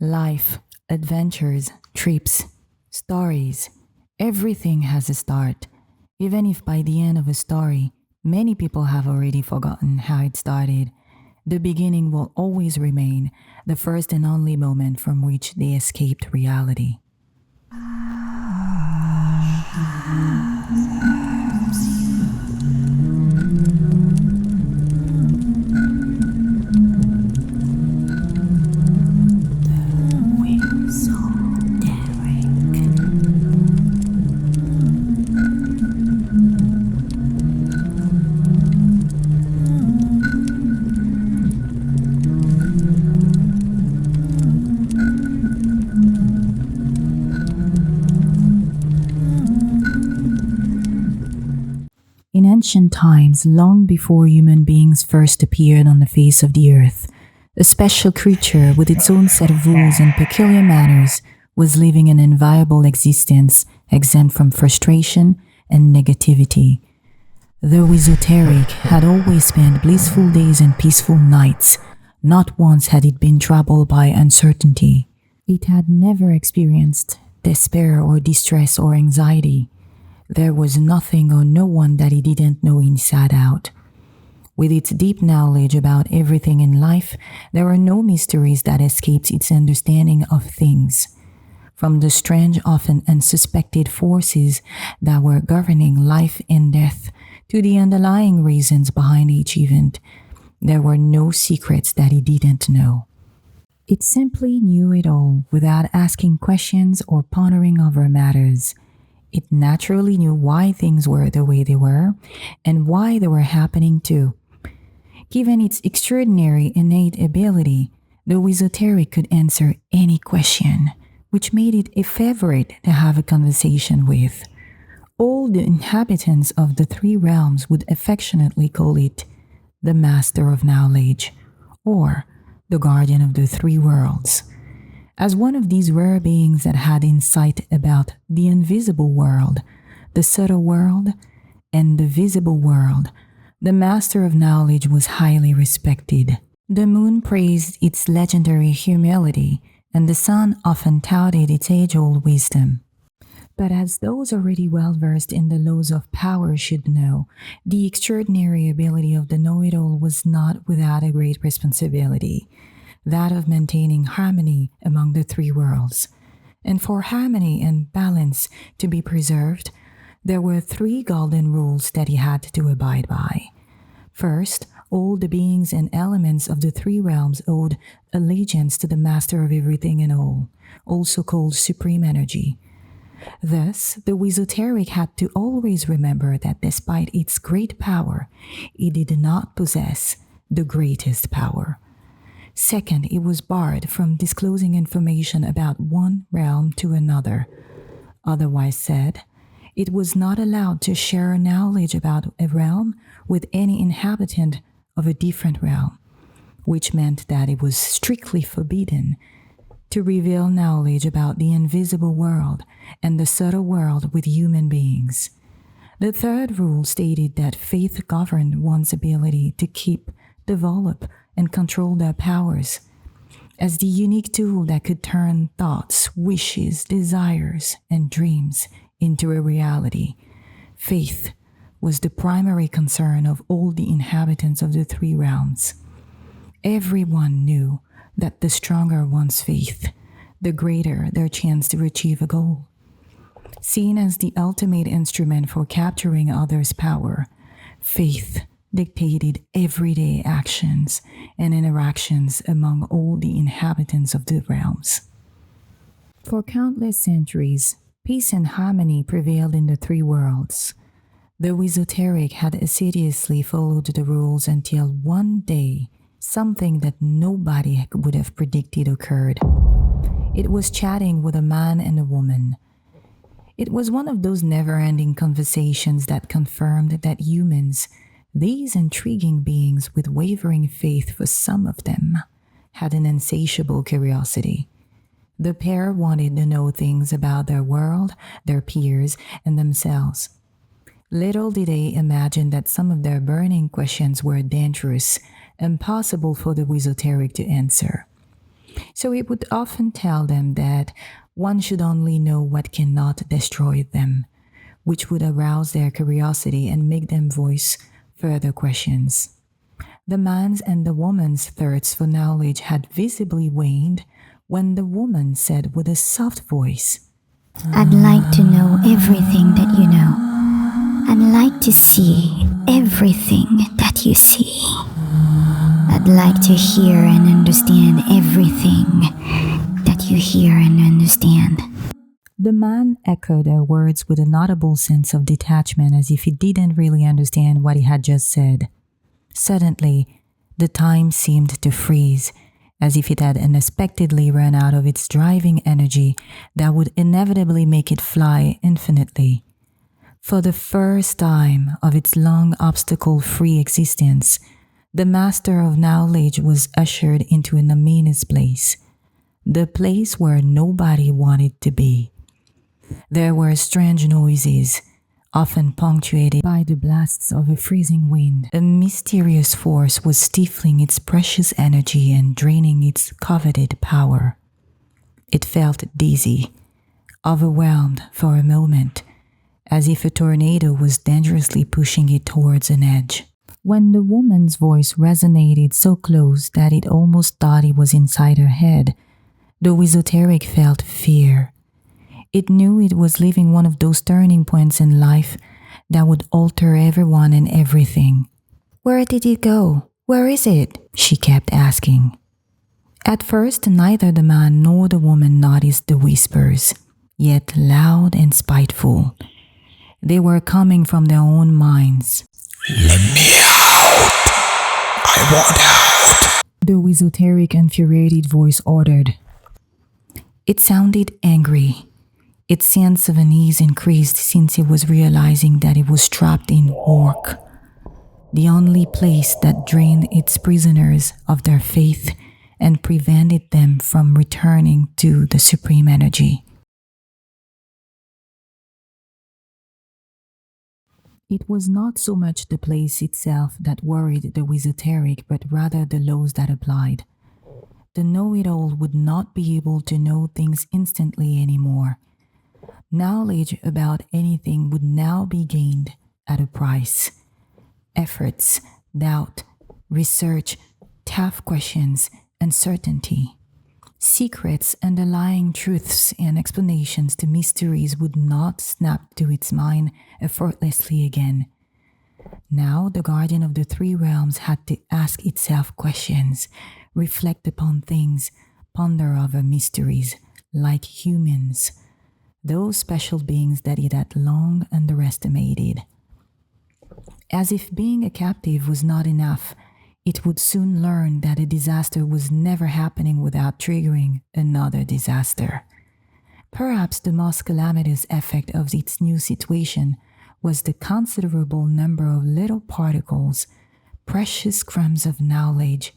Life, adventures, trips, stories. Everything has a start. Even if by the end of a story, many people have already forgotten how it started, the beginning will always remain the first and only moment from which they escaped reality. In ancient times, long before human beings first appeared on the face of the earth, a special creature with its own set of rules and peculiar manners was living an inviolable existence exempt from frustration and negativity. The Wizoteric had always spent blissful days and peaceful nights. Not once had it been troubled by uncertainty. It had never experienced despair or distress or anxiety. There was nothing or no one that he didn't know inside out. With its deep knowledge about everything in life, there were no mysteries that escaped its understanding of things. From the strange, often unsuspected forces that were governing life and death to the underlying reasons behind each event, there were no secrets that he didn't know. It simply knew it all without asking questions or pondering over matters. It naturally knew why things were the way they were and why they were happening too. Given its extraordinary innate ability, the Wizotérique could answer any question, which made it a favorite to have a conversation with. All the inhabitants of the three realms would affectionately call it the Master of Knowledge, or the Guardian of the Three Worlds. As one of these rare beings that had insight about the invisible world, the subtle world, and the visible world, the Master of Knowledge was highly respected. The moon praised its legendary humility, and the sun often touted its age-old wisdom. But as those already well-versed in the laws of power should know, the extraordinary ability of the know-it-all was not without a great responsibility, that of maintaining harmony among the three worlds. And for harmony and balance to be preserved, there were three golden rules that he had to abide by. First, all the beings and elements of the three realms owed allegiance to the master of everything and all, also called supreme energy. Thus, the Wizotérique had to always remember that despite its great power, it did not possess the greatest power. Second, it was barred from disclosing information about one realm to another. Otherwise said, it was not allowed to share knowledge about a realm with any inhabitant of a different realm, which meant that it was strictly forbidden to reveal knowledge about the invisible world and the subtle world with human beings. The third rule stated that faith governed one's ability to keep, develop, and control their powers. As the unique tool that could turn thoughts, wishes, desires, and dreams into a reality, faith was the primary concern of all the inhabitants of the three realms. Everyone knew that the stronger one's faith, the greater their chance to achieve a goal. Seen as the ultimate instrument for capturing others' power, faith dictated everyday actions and interactions among all the inhabitants of the realms. For countless centuries, peace and harmony prevailed in the three worlds. The Wizotérique had assiduously followed the rules until one day, something that nobody would have predicted occurred. It was chatting with a man and a woman. It was one of those never-ending conversations that confirmed that humans, these intriguing beings with wavering faith for some of them, had an insatiable curiosity. The pair wanted to know things about their world, their peers, and themselves. Little did they imagine that some of their burning questions were dangerous, impossible for the Wizotérique to answer. So it would often tell them that one should only know what cannot destroy them, which would arouse their curiosity and make them voice further questions. The man's and the woman's thirst for knowledge had visibly waned when the woman said with a soft voice, I'd like to know everything that you know. I'd like to see everything that you see. I'd like to hear and understand everything that you hear and understand. The man echoed her words with an audible sense of detachment as if he didn't really understand what he had just said. Suddenly, the time seemed to freeze, as if it had unexpectedly run out of its driving energy that would inevitably make it fly infinitely. For the first time of its long obstacle-free existence, the master of knowledge was ushered into an ominous place, the place where nobody wanted to be. There were strange noises, often punctuated by the blasts of a freezing wind. A mysterious force was stifling its precious energy and draining its coveted power. It felt dizzy, overwhelmed for a moment, as if a tornado was dangerously pushing it towards an edge. When the woman's voice resonated so close that it almost thought it was inside her head, the Wizoteric felt fear. It knew it was leaving one of those turning points in life that would alter everyone and everything. Where did it go? Where is it? She kept asking. At first, neither the man nor the woman noticed the whispers, yet loud and spiteful. They were coming from their own minds. Let me out! I want out! The Wizoteric infuriated voice ordered. It sounded angry. Its sense of unease increased since it was realizing that it was trapped in work, the only place that drained its prisoners of their faith and prevented them from returning to the supreme energy. It was not so much the place itself that worried the Wizoteric, but rather the laws that applied. The know-it-all would not be able to know things instantly anymore. Knowledge about anything would now be gained at a price. Efforts, doubt, research, tough questions, uncertainty. Secrets underlying truths and explanations to mysteries would not snap to its mind effortlessly again. Now the guardian of the three realms had to ask itself questions, reflect upon things, ponder over mysteries, like humans, those special beings that it had long underestimated. As if being a captive was not enough, it would soon learn that a disaster was never happening without triggering another disaster. Perhaps the most calamitous effect of its new situation was the considerable number of little particles, precious crumbs of knowledge,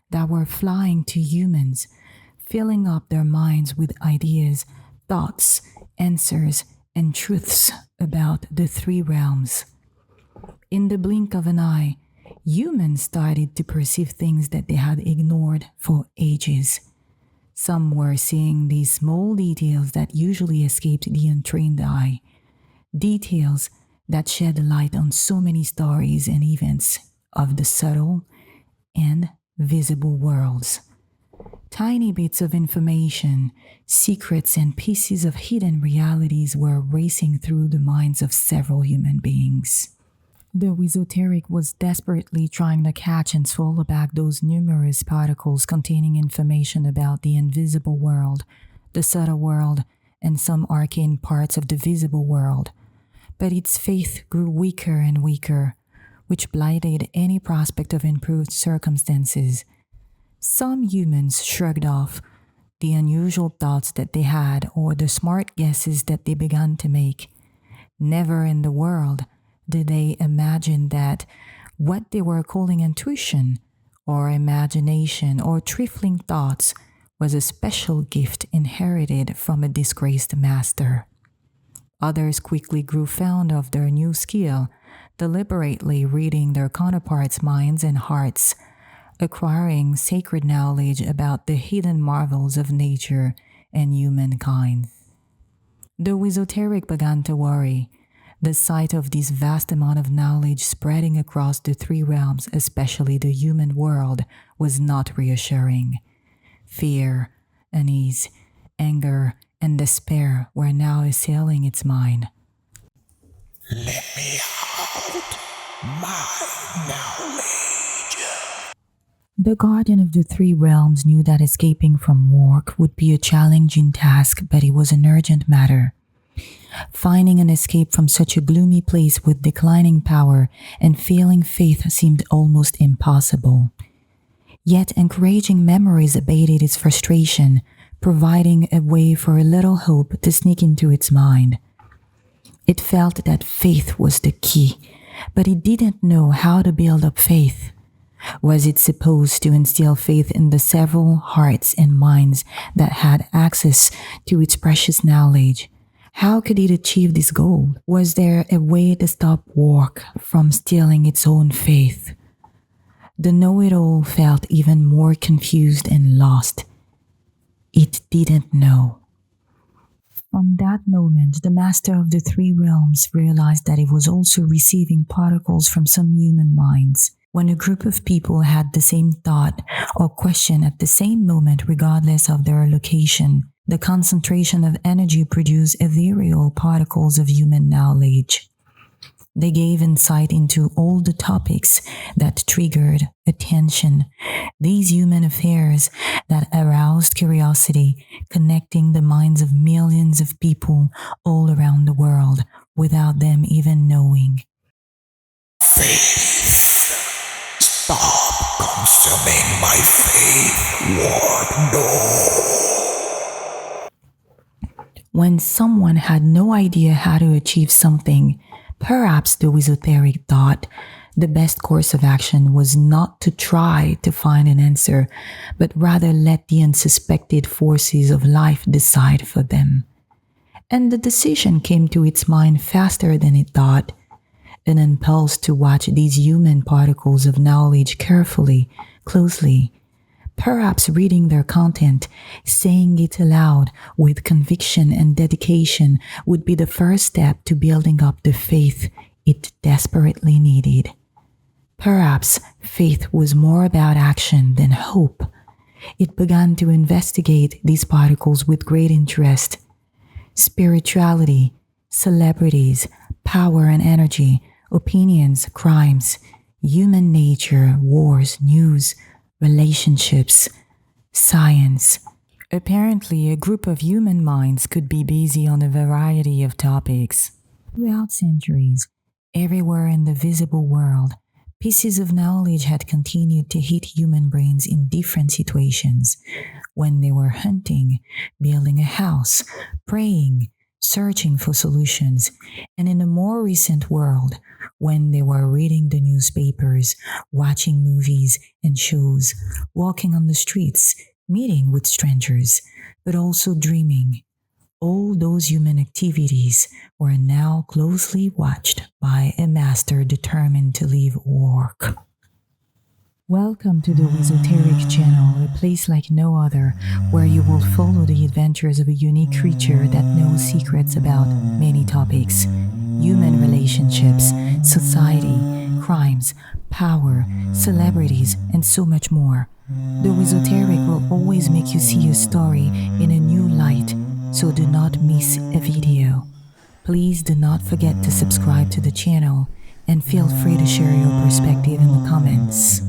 that were flying to humans, filling up their minds with ideas, thoughts, answers, and truths about the three realms. In the blink of an eye, humans started to perceive things that they had ignored for ages. Some were seeing these small details that usually escaped the untrained eye, details that shed light on so many stories and events of the subtle and visible worlds. Tiny bits of information, secrets, and pieces of hidden realities were racing through the minds of several human beings. The Wizoteric was desperately trying to catch and swallow back those numerous particles containing information about the invisible world, the subtle world, and some arcane parts of the visible world. But its faith grew weaker and weaker, which blighted any prospect of improved circumstances. Some humans shrugged off the unusual thoughts that they had or the smart guesses that they began to make. Never in the world did they imagine that what they were calling intuition or imagination or trifling thoughts was a special gift inherited from a disgraced master. Others quickly grew fond of their new skill, deliberately reading their counterparts' minds and hearts, acquiring sacred knowledge about the hidden marvels of nature and humankind. The Wizoteric began to worry. The sight of this vast amount of knowledge spreading across the three realms, especially the human world, was not reassuring. Fear, unease, anger, and despair were now assailing its mind. Let me out my knowledge. The guardian of the three realms knew that escaping from work would be a challenging task, but it was an urgent matter. Finding an escape from such a gloomy place with declining power and failing faith seemed almost impossible. Yet encouraging memories abated its frustration, providing a way for a little hope to sneak into its mind. It felt that faith was the key, but it didn't know how to build up faith. Was it supposed to instill faith in the several hearts and minds that had access to its precious knowledge? How could it achieve this goal? Was there a way to stop work from stealing its own faith? The know-it-all felt even more confused and lost. It didn't know. From that moment, the master of the three realms realized that it was also receiving particles from some human minds. When a group of people had the same thought or question at the same moment regardless of their location, the concentration of energy produced ethereal particles of human knowledge. They gave insight into all the topics that triggered attention, these human affairs that aroused curiosity, connecting the minds of millions of people all around the world without them even knowing. Faith. Stop consuming my faith, Lord, no. When someone had no idea how to achieve something, perhaps the Wizoteric thought the best course of action was not to try to find an answer, but rather let the unsuspected forces of life decide for them. And the decision came to its mind faster than it thought. An impulse to watch these human particles of knowledge carefully, closely, perhaps reading their content, saying it aloud with conviction and dedication would be the first step to building up the faith it desperately needed. Perhaps faith was more about action than hope. It began to investigate these particles with great interest. Spirituality, celebrities, power and energy, opinions, crimes, human nature, wars, news, relationships, science. Apparently, a group of human minds could be busy on a variety of topics. Throughout centuries, everywhere in the visible world, pieces of knowledge had continued to hit human brains in different situations. When they were hunting, building a house, praying, searching for solutions, and in a more recent world, when they were reading the newspapers, watching movies and shows, walking on the streets, meeting with strangers, but also dreaming. All those human activities were now closely watched by a master determined to leave work. Welcome to the Wizotérique channel, a place like no other, where you will follow the adventures of a unique creature that knows secrets about many topics: human relationships, society, crimes, power, celebrities, and so much more. The Wizotérique will always make you see a story in a new light, so do not miss a video. Please do not forget to subscribe to the channel and feel free to share your perspective in the comments.